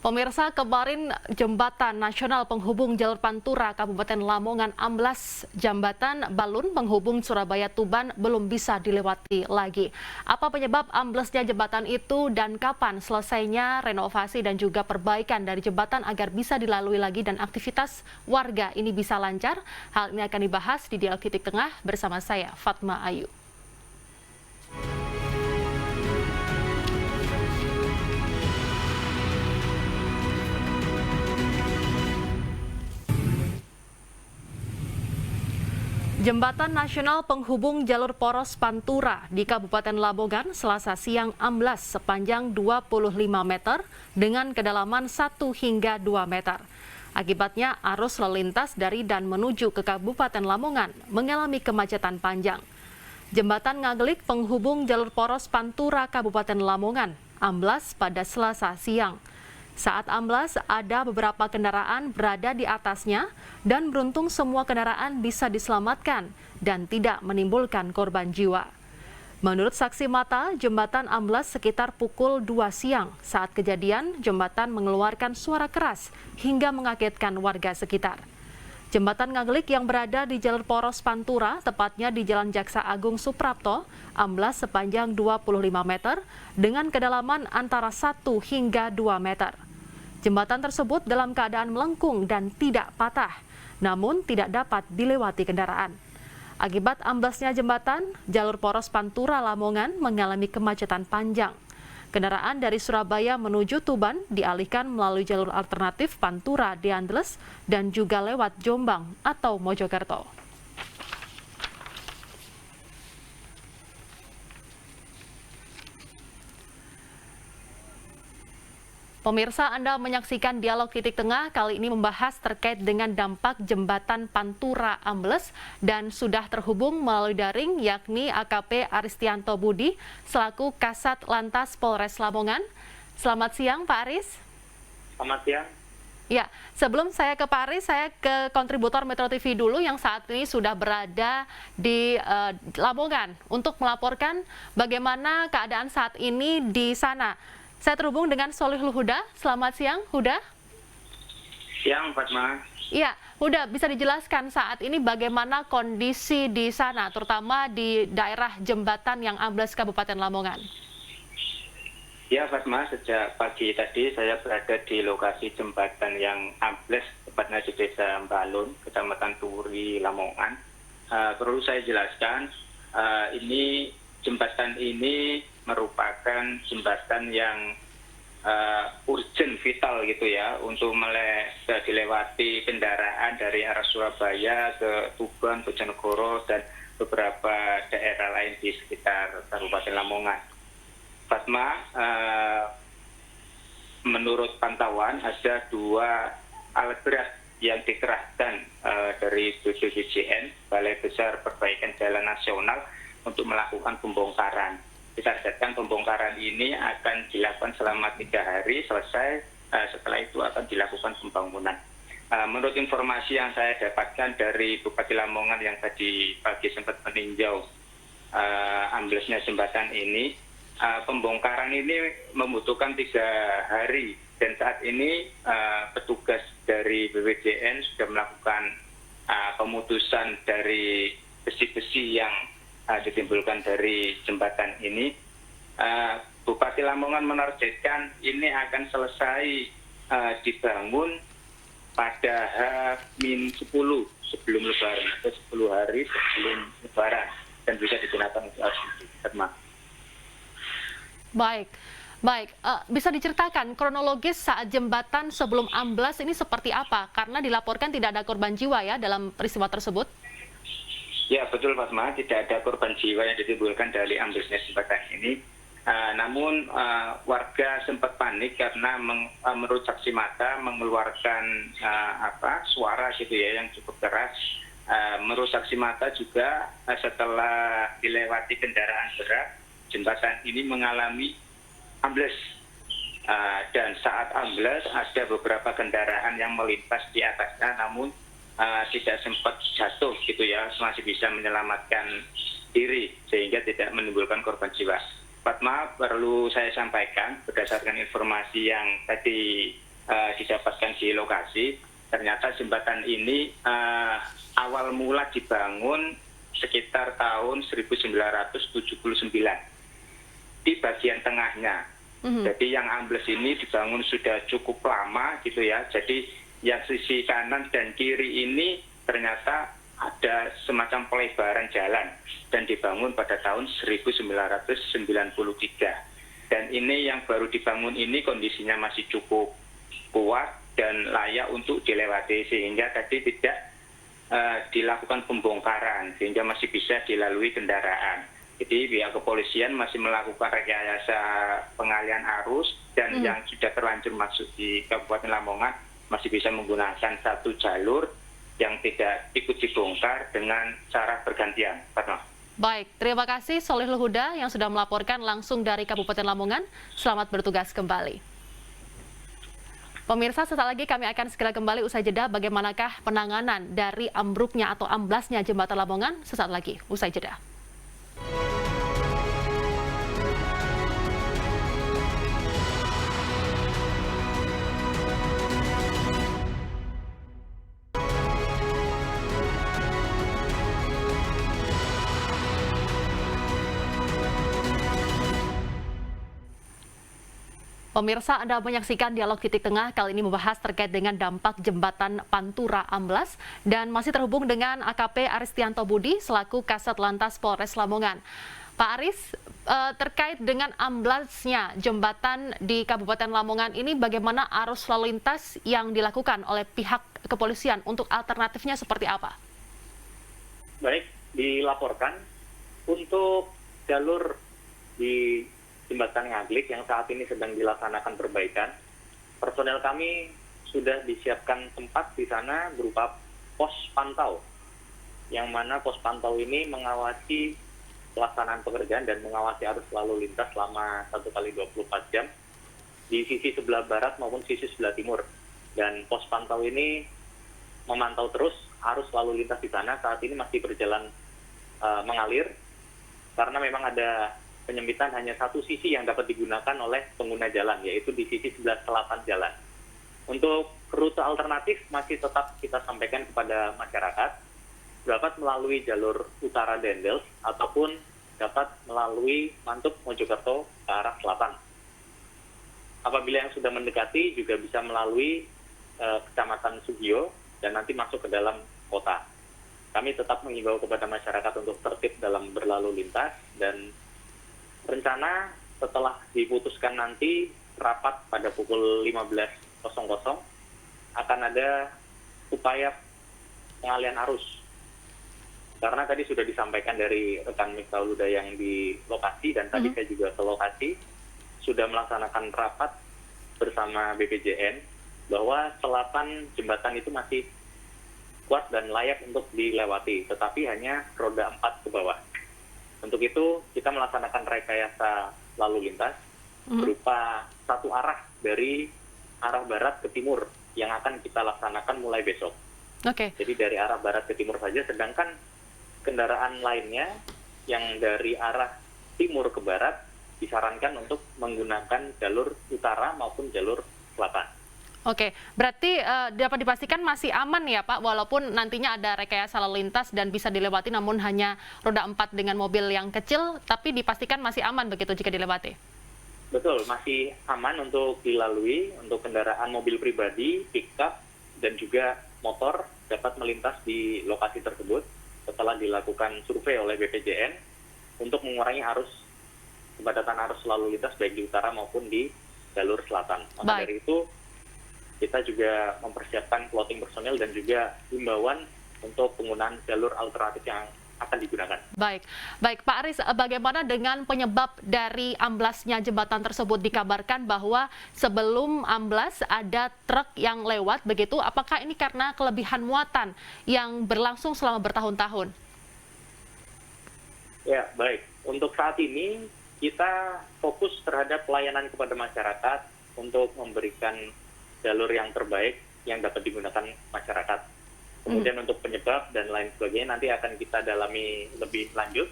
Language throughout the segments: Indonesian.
Pemirsa, kemarin jembatan nasional penghubung jalur Pantura Kabupaten Lamongan amblas. Jembatan Balun penghubung Surabaya Tuban belum bisa dilewati lagi. Apa penyebab amblesnya jembatan itu dan kapan selesainya renovasi dan juga perbaikan dari jembatan agar bisa dilalui lagi dan aktivitas warga ini bisa lancar? Hal ini akan dibahas di Dialog Titik Tengah bersama saya, Fatma Ayu. Jembatan nasional penghubung jalur poros Pantura di Kabupaten Lamongan Selasa siang amblas sepanjang 25 meter dengan kedalaman 1 hingga 2 meter. Akibatnya arus lalu lintas dari dan menuju ke Kabupaten Lamongan mengalami kemacetan panjang. Jembatan Ngaglik penghubung jalur poros Pantura Kabupaten Lamongan amblas pada Selasa siang. Saat amblas, ada beberapa kendaraan berada di atasnya dan beruntung semua kendaraan bisa diselamatkan dan tidak menimbulkan korban jiwa. Menurut saksi mata, jembatan amblas sekitar pukul 2 siang. Saat kejadian, jembatan mengeluarkan suara keras hingga mengagetkan warga sekitar. Jembatan Ngaglik yang berada di jalur poros Pantura, tepatnya di Jalan Jaksa Agung Suprapto, amblas sepanjang 25 meter dengan kedalaman antara 1 hingga 2 meter. Jembatan tersebut dalam keadaan melengkung dan tidak patah, namun tidak dapat dilewati kendaraan. Akibat amblasnya jembatan, jalur poros Pantura Lamongan mengalami kemacetan panjang. Kendaraan dari Surabaya menuju Tuban dialihkan melalui jalur alternatif Pantura Diandeles dan juga lewat Jombang atau Mojokerto. Pemirsa, Anda menyaksikan Dialog Titik Tengah, kali ini membahas terkait dengan dampak jembatan Pantura ambles dan sudah terhubung melalui daring yakni AKP Aristianto Budi selaku Kasat Lantas Polres Lamongan. Selamat siang Pak Aris. Selamat siang. Ya, sebelum saya ke Pak Aris, saya ke kontributor Metro TV dulu yang saat ini sudah berada di Lamongan untuk melaporkan bagaimana keadaan saat ini di sana. Saya terhubung dengan Solihul Huda. Selamat siang, Huda. Siang, Fatma. Iya, Huda, bisa dijelaskan saat ini bagaimana kondisi di sana, terutama di daerah jembatan yang amblas Kabupaten Lamongan? Ya, Fatma, sejak pagi tadi saya berada di lokasi jembatan yang ambles, tepatnya di Desa Balun, Kecamatan Turi, Lamongan. Perlu saya jelaskan, jembatan ini merupakan jembatan yang urgent, vital gitu ya, untuk dilewati kendaraan dari arah Surabaya ke Tuban, Bojonegoro, dan beberapa daerah lain di sekitar Kabupaten Lamongan. Fatma, menurut pantauan ada 2 alat berat yang dikerahkan dari BPJN, Balai Besar Perbaikan Jalan Nasional, untuk melakukan pembongkaran. Ditargetkan pembongkaran ini akan dilakukan selama 3 hari, selesai. Setelah itu akan dilakukan pembangunan. Menurut informasi yang saya dapatkan dari Bupati Lamongan yang tadi pagi sempat meninjau amblesnya jembatan ini, pembongkaran ini membutuhkan 3 hari. Dan saat ini petugas dari BPJN sudah melakukan pemutusan dari besi-besi yang ditimbulkan dari jembatan ini. Bupati Lamongan menargetkan ini akan selesai dibangun pada H-10 sebelum Lebaran, atau 10 hari sebelum Lebaran, dan bisa digunakan untuk arus. Baik. Bisa diceritakan kronologis saat jembatan sebelum amblas ini seperti apa? Karena dilaporkan tidak ada korban jiwa ya dalam peristiwa tersebut. Ya, betul Fatma, tidak ada korban jiwa yang ditimbulkan dari amblesnya jembatan ini. Namun warga sempat panik karena menurut saksi mata mengeluarkan suara gitu ya yang cukup keras. Menurut saksi mata juga setelah dilewati kendaraan berat, jembatan ini mengalami ambles. Dan saat ambles ada beberapa kendaraan yang melintas di atasnya, namun tidak sempat jatuh gitu ya, masih bisa menyelamatkan diri sehingga tidak menimbulkan korban jiwa. Fatma, perlu saya sampaikan berdasarkan informasi yang tadi didapatkan di lokasi. Ternyata jembatan ini awal mula dibangun sekitar tahun 1979 di bagian tengahnya. Jadi yang ambles ini dibangun sudah cukup lama gitu ya. Jadi yang sisi kanan dan kiri ini ternyata ada semacam pelebaran jalan dan dibangun pada tahun 1993. Dan ini yang baru dibangun ini kondisinya masih cukup kuat dan layak untuk dilewati, sehingga tadi tidak dilakukan pembongkaran sehingga masih bisa dilalui kendaraan. Jadi pihak kepolisian masih melakukan rekayasa pengalihan arus dan yang sudah terlanjur masuk di Kabupaten Lamongan masih bisa menggunakan satu jalur yang tidak ikut dibongkar dengan cara bergantian. Fatma. Baik, terima kasih Solihul Huda yang sudah melaporkan langsung dari Kabupaten Lamongan. Selamat bertugas kembali. Pemirsa, sesaat lagi kami akan segera kembali usai jeda. Bagaimanakah penanganan dari ambruknya atau amblasnya jembatan Lamongan? Sesaat lagi usai jeda. Pemirsa, Anda menyaksikan Dialog Titik Tengah kali ini membahas terkait dengan dampak jembatan Pantura amblas dan masih terhubung dengan AKP Aristianto Budi selaku Kasat Lantas Polres Lamongan. Pak Aris, terkait dengan amblasnya jembatan di Kabupaten Lamongan ini, bagaimana arus lalu lintas yang dilakukan oleh pihak kepolisian untuk alternatifnya seperti apa? Baik, dilaporkan untuk jalur di Jembatan Ngaglik yang saat ini sedang dilaksanakan perbaikan, personel kami sudah disiapkan tempat di sana berupa pos pantau, yang mana pos pantau ini mengawasi pelaksanaan pekerjaan dan mengawasi arus lalu lintas selama 1 kali 24 jam di sisi sebelah barat maupun sisi sebelah timur. Dan pos pantau ini memantau terus arus lalu lintas di sana. Saat ini masih berjalan mengalir karena memang ada penyempitan hanya satu sisi yang dapat digunakan oleh pengguna jalan, yaitu di sisi sebelah selatan jalan. Untuk rute alternatif masih tetap kita sampaikan kepada masyarakat, dapat melalui jalur utara Dendels ataupun dapat melalui Mantuk Mojokerto ke arah selatan. Apabila yang sudah mendekati juga bisa melalui Kecamatan Sugio dan nanti masuk ke dalam kota. Kami tetap mengimbau kepada masyarakat untuk tertib dalam berlalu lintas, dan rencana setelah diputuskan nanti rapat pada pukul 15.00 akan ada upaya pengalihan arus. Karena tadi sudah disampaikan dari rekan Miftahul Huda yang di lokasi, dan tadi saya juga ke lokasi, sudah melaksanakan rapat bersama BPJN bahwa selatan jembatan itu masih kuat dan layak untuk dilewati, tetapi hanya roda 4 ke bawah. Untuk itu, kita melaksanakan rekayasa lalu lintas berupa satu arah dari arah barat ke timur yang akan kita laksanakan mulai besok. Jadi dari arah barat ke timur saja, sedangkan kendaraan lainnya yang dari arah timur ke barat disarankan untuk menggunakan jalur utara maupun jalur selatan. Berarti dapat dipastikan masih aman ya Pak, walaupun nantinya ada rekayasa lalu lintas dan bisa dilewati namun hanya roda 4 dengan mobil yang kecil, tapi dipastikan masih aman begitu jika dilewati? Betul, masih aman untuk dilalui, untuk kendaraan mobil pribadi, pick-up, dan juga motor dapat melintas di lokasi tersebut setelah dilakukan survei oleh BPJN untuk mengurangi kepadatan arus lalu lintas baik di utara maupun di jalur selatan. Maka dari itu, kita juga mempersiapkan plotting personel dan juga himbauan untuk penggunaan jalur alternatif yang akan digunakan. Baik Pak Aris, bagaimana dengan penyebab dari amblasnya jembatan tersebut? Dikabarkan bahwa sebelum amblas ada truk yang lewat begitu, apakah ini karena kelebihan muatan yang berlangsung selama bertahun-tahun? Ya, baik. Untuk saat ini kita fokus terhadap pelayanan kepada masyarakat untuk memberikan jalur yang terbaik yang dapat digunakan masyarakat. Kemudian untuk penyebab dan lain sebagainya nanti akan kita dalami lebih lanjut.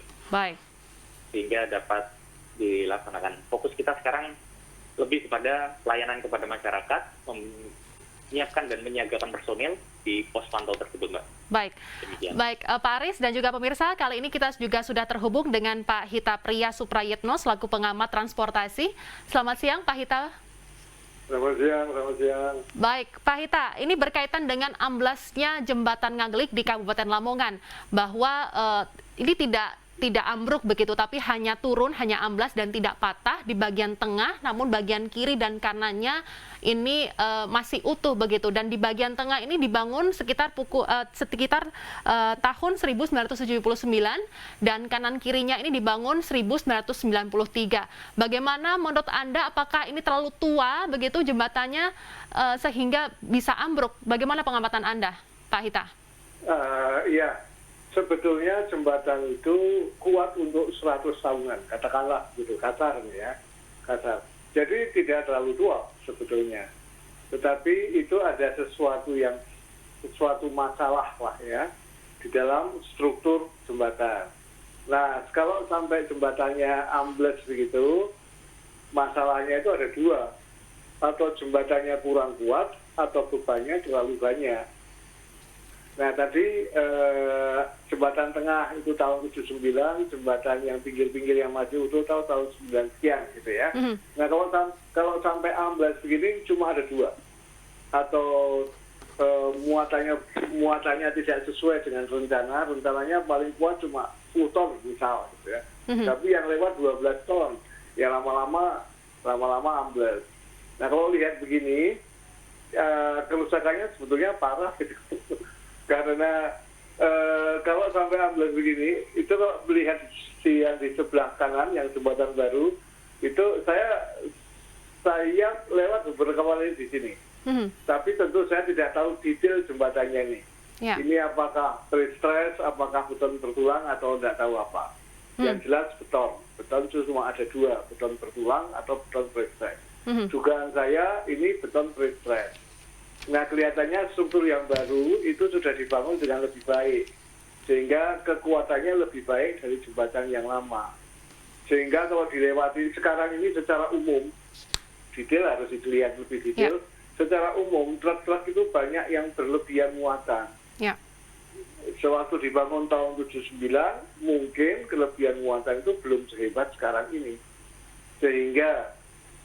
Sehingga dapat dilaksanakan. Fokus kita sekarang lebih kepada pelayanan kepada masyarakat, menyiapkan dan menyiagakan personil di pos pantau tersebut, Mbak. Baik, Demikian. baik Pak Aris dan juga pemirsa, kali ini kita juga sudah terhubung dengan Pak Hita Priya Suprayitno selaku pengamat transportasi. Selamat siang Pak Hita. Selamat siang, selamat siang. Baik, Pak Hita, ini berkaitan dengan amblasnya jembatan Ngaglik di Kabupaten Lamongan, bahwa ini tidak ambruk begitu, tapi hanya turun, hanya amblas dan tidak patah di bagian tengah, namun bagian kiri dan kanannya ini masih utuh begitu. Dan di bagian tengah ini dibangun sekitar tahun 1979 dan kanan kirinya ini dibangun 1993. Bagaimana menurut Anda, apakah ini terlalu tua begitu jembatannya sehingga bisa ambruk? Bagaimana pengamatan Anda, Pak Hita? Iya. Sebetulnya jembatan itu kuat untuk 100 tahunan, katakanlah gitu, kasarnya ya, kasar. Jadi tidak terlalu tua sebetulnya. Tetapi itu ada sesuatu masalah lah ya di dalam struktur jembatan. Nah, kalau sampai jembatannya ambles begitu, masalahnya itu ada dua. Atau jembatannya kurang kuat, atau bebannya terlalu banyak. Nah, tadi jembatan tengah itu tahun 79, jembatan yang pinggir-pinggir yang masih utuh tahun 9 sekian gitu ya. Nah, kalau sampai amblas begini cuma ada dua. Atau muatannya tidak sesuai dengan rencananya paling kuat cuma 10 ton misal gitu ya. Tapi yang lewat 12 ton, ya lama-lama amblas. Nah, kalau lihat begini, kerusakannya sebetulnya parah gitu. Karena kalau sampai amblas begini, itu kalau melihat yang di sebelah kanan, yang jembatan baru, itu saya lewat beberapa kali di sini. Tapi tentu saya tidak tahu detail jembatannya ini. Ya. Ini apakah pre-stress, apakah beton bertulang, atau tidak tahu apa. Yang jelas beton. Beton cuma ada dua, beton bertulang atau beton pre-stress. Dugaan saya ini beton pre-stress. Nah, kelihatannya struktur yang baru itu sudah dibangun dengan lebih baik. Sehingga kekuatannya lebih baik dari jembatan yang lama. Sehingga kalau dilewati sekarang ini secara umum, detail harus dilihat lebih detail. Secara umum, truk-truk itu banyak yang berlebihan muatan. Ya. Sewaktu dibangun tahun 79, mungkin kelebihan muatan itu belum sehebat sekarang ini. Sehingga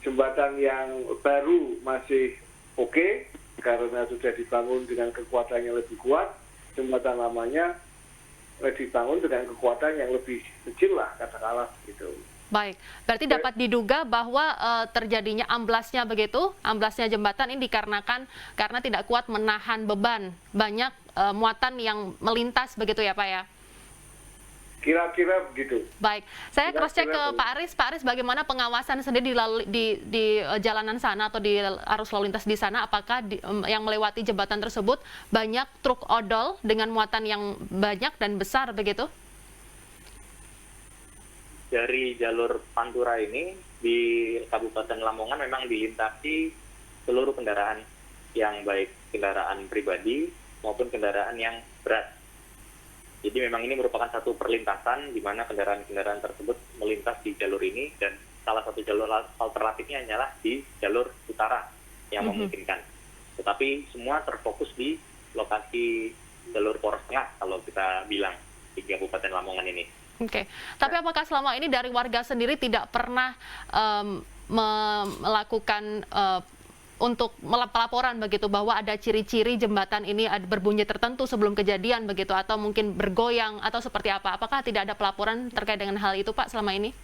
jembatan yang baru masih oke, karena sudah dibangun dengan kekuatan yang lebih kuat, jembatan lamanya dibangun dengan kekuatan yang lebih kecil lah, katakanlah gitu. Baik, berarti dapat diduga bahwa terjadinya amblasnya jembatan ini dikarenakan karena tidak kuat menahan beban, banyak muatan yang melintas begitu ya Pak ya? Kira-kira begitu. Baik, saya cross-check ke Pak Aris. Pak Aris, bagaimana pengawasan sendiri di jalanan sana atau di arus lalu lintas di sana? Apakah yang melewati jembatan tersebut banyak truk odol dengan muatan yang banyak dan besar begitu? Dari jalur Pantura ini di Kabupaten Lamongan memang dilintasi seluruh kendaraan yang baik kendaraan pribadi maupun kendaraan yang berat. Jadi memang ini merupakan satu perlintasan di mana kendaraan-kendaraan tersebut melintas di jalur ini, dan salah satu jalur alternatifnya hanyalah di jalur utara yang memungkinkan. Tetapi semua terfokus di lokasi jalur poros tengah kalau kita bilang di Kabupaten Lamongan ini. Oke, tapi apakah selama ini dari warga sendiri tidak pernah melakukan untuk pelaporan begitu bahwa ada ciri-ciri jembatan ini berbunyi tertentu sebelum kejadian begitu, atau mungkin bergoyang atau seperti apa? Apakah tidak ada pelaporan terkait dengan hal itu Pak selama ini?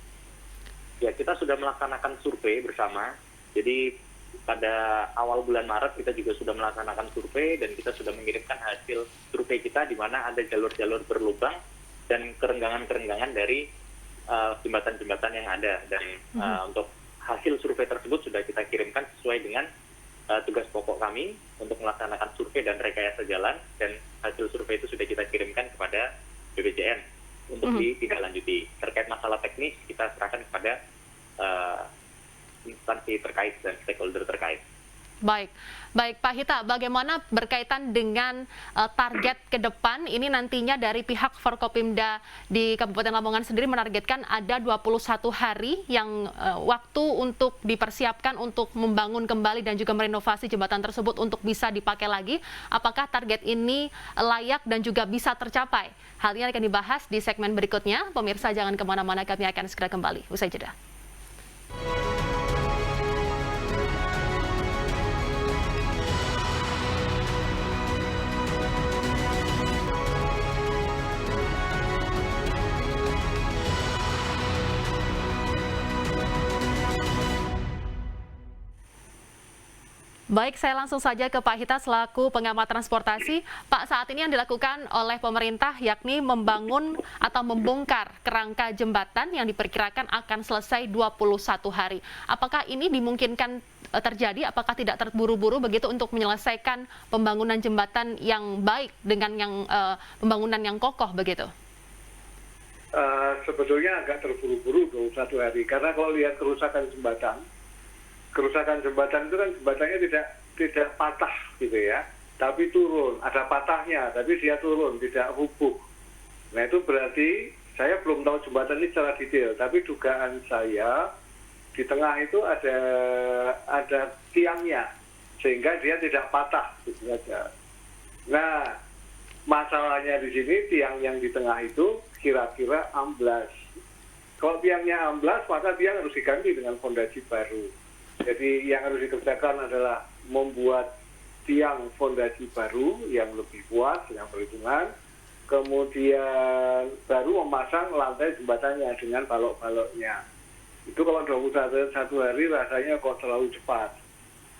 Ya, kita sudah melaksanakan survei bersama. Jadi pada awal bulan Maret kita juga sudah melaksanakan survei dan kita sudah mengirimkan hasil survei kita di mana ada jalur-jalur berlubang dan kerenggangan-kerenggangan dari jembatan-jembatan yang ada. Dan untuk hasil survei tersebut sudah kita kirimkan sesuai dengan tugas pokok kami untuk melaksanakan survei dan rekayasa jalan, dan hasil survei itu sudah kita kirimkan kepada BPJN untuk ditindaklanjuti. Terkait masalah teknis kita serahkan kepada instansi terkait dan stakeholder terkait. Baik, baik Pak Hita, bagaimana berkaitan dengan target ke depan ini nantinya dari pihak Forkopimda di Kabupaten Lamongan sendiri menargetkan ada 21 hari yang waktu untuk dipersiapkan untuk membangun kembali dan juga merenovasi jembatan tersebut untuk bisa dipakai lagi. Apakah target ini layak dan juga bisa tercapai? Hal ini akan dibahas di segmen berikutnya. Pemirsa jangan kemana-mana, kami akan segera kembali. Usai jeda. Baik, saya langsung saja ke Pak Hita selaku pengamat transportasi. Pak, saat ini yang dilakukan oleh pemerintah yakni membangun atau membongkar kerangka jembatan yang diperkirakan akan selesai 21 hari. Apakah ini dimungkinkan terjadi? Apakah tidak terburu-buru begitu untuk menyelesaikan pembangunan jembatan yang baik dengan yang pembangunan yang kokoh begitu? Sebetulnya agak terburu-buru 21 hari, karena kalau lihat kerusakan jembatan itu kan jembatannya tidak patah gitu ya, tapi turun, ada patahnya, tapi dia turun, tidak rubuh. Nah itu berarti, saya belum tahu jembatan ini secara detail, tapi dugaan saya di tengah itu ada tiangnya, sehingga dia tidak patah gitu saja. Nah masalahnya di sini tiang yang di tengah itu kira-kira amblas. Kalau tiangnya amblas, maka tiang harus diganti dengan fondasi baru. Jadi yang harus dikerjakan adalah membuat tiang fondasi baru yang lebih kuat dengan perhitungan, kemudian baru memasang lantai jembatannya dengan balok-baloknya. Itu kalau 21 hari rasanya kok terlalu cepat,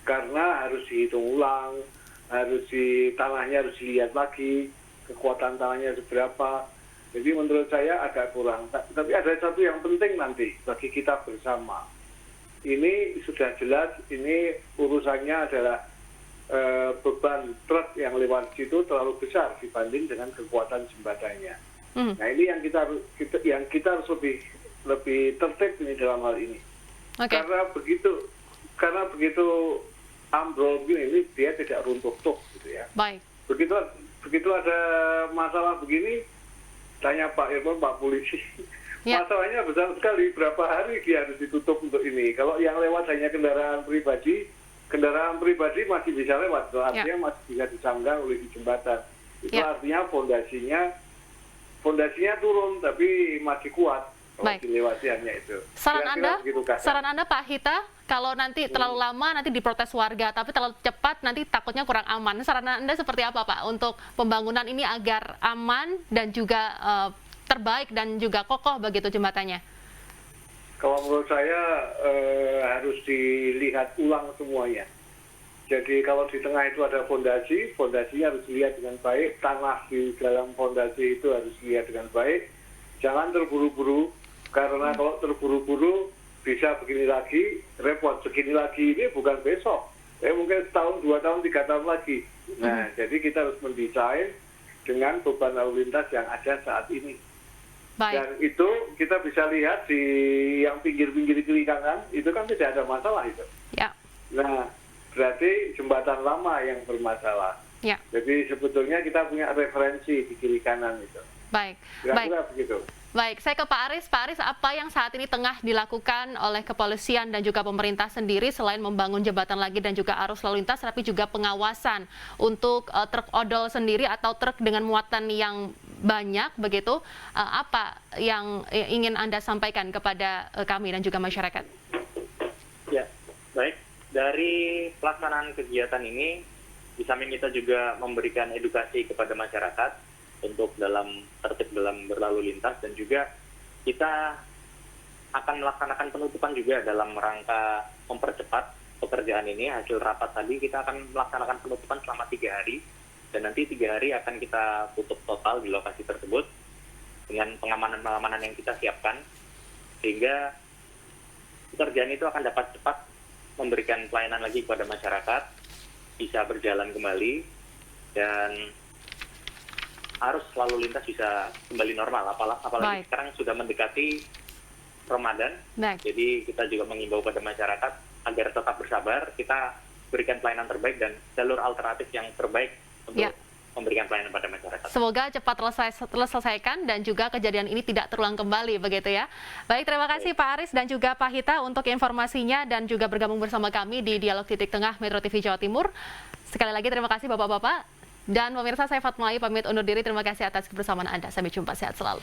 karena harus dihitung ulang, tanahnya harus dilihat lagi, kekuatan tanahnya seberapa. Jadi menurut saya agak kurang. Tapi ada satu yang penting nanti bagi kita bersama. Ini sudah jelas, ini urusannya adalah beban truk yang lewat situ terlalu besar dibanding dengan kekuatan jembatannya. Nah ini yang kita harus lebih tertib ini dalam hal ini. Okay. Karena begitu ambrol ini dia tidak runtuh gitu ya. Baik. Begitu ada masalah begini, tanya Pak Irfan, Pak Polisi. Ya. Masalahnya besar sekali, berapa hari dia harus ditutup untuk ini. Kalau yang lewat hanya kendaraan pribadi masih bisa lewat, artinya masih bisa disanggah oleh di jembatan. Itu artinya fondasinya turun, tapi masih kuat kalau dilewatiannya itu. Saran Anda Pak Hita, kalau nanti terlalu lama nanti diprotes warga, tapi terlalu cepat nanti takutnya kurang aman. Saran Anda seperti apa Pak untuk pembangunan ini agar aman dan juga terbaik dan juga kokoh begitu jembatannya? Kalau menurut saya harus dilihat ulang semuanya. Jadi kalau di tengah itu ada fondasinya harus dilihat dengan baik, tanah di dalam fondasi itu harus dilihat dengan baik. Jangan terburu-buru, karena kalau terburu-buru bisa begini lagi, repot. Begini lagi ini bukan besok, mungkin setahun, 2 tahun, 3 tahun lagi. Nah, jadi kita harus mendesain dengan beban lalu lintas yang ada saat ini. Baik. Dan itu kita bisa lihat di yang pinggir-pinggir kiri kanan, itu kan tidak ada masalah itu. Ya. Nah, berarti jembatan lama yang bermasalah. Ya. Jadi sebetulnya kita punya referensi di kiri kanan itu. Baik. Kira-kira begitu. Baik, saya ke Pak Aris. Pak Aris, apa yang saat ini tengah dilakukan oleh kepolisian dan juga pemerintah sendiri selain membangun jembatan lagi dan juga arus lalu lintas, tapi juga pengawasan untuk truk odol sendiri atau truk dengan muatan yang banyak begitu, apa yang ingin Anda sampaikan kepada kami dan juga masyarakat? Ya, baik. Dari pelaksanaan kegiatan ini, di samping kita juga memberikan edukasi kepada masyarakat untuk tertib dalam berlalu lintas, dan juga kita akan melaksanakan penutupan juga dalam rangka mempercepat pekerjaan ini. Hasil rapat tadi kita akan melaksanakan penutupan selama 3 hari, dan nanti 3 hari akan kita tutup total di lokasi tersebut dengan pengamanan-pengamanan yang kita siapkan, sehingga pekerjaan itu akan dapat cepat memberikan pelayanan lagi kepada masyarakat, bisa berjalan kembali, dan arus lalu lintas bisa kembali normal, apalagi sekarang sudah mendekati Ramadan. Jadi kita juga mengimbau pada masyarakat agar tetap bersabar. Kita berikan pelayanan terbaik dan jalur alternatif yang terbaik untuk Ya. memberikan pelayanan pada masyarakat. Semoga cepat terselesaikan dan juga kejadian ini tidak terulang kembali begitu ya. Baik, terima kasih Pak Aris dan juga Pak Hita untuk informasinya dan juga bergabung bersama kami di Dialog Titik Tengah Metro TV Jawa Timur. Sekali lagi terima kasih Bapak-Bapak. Dan pemirsa, saya Fatma Ayu pamit undur diri. Terima kasih atas kebersamaan Anda. Sampai jumpa, sehat selalu.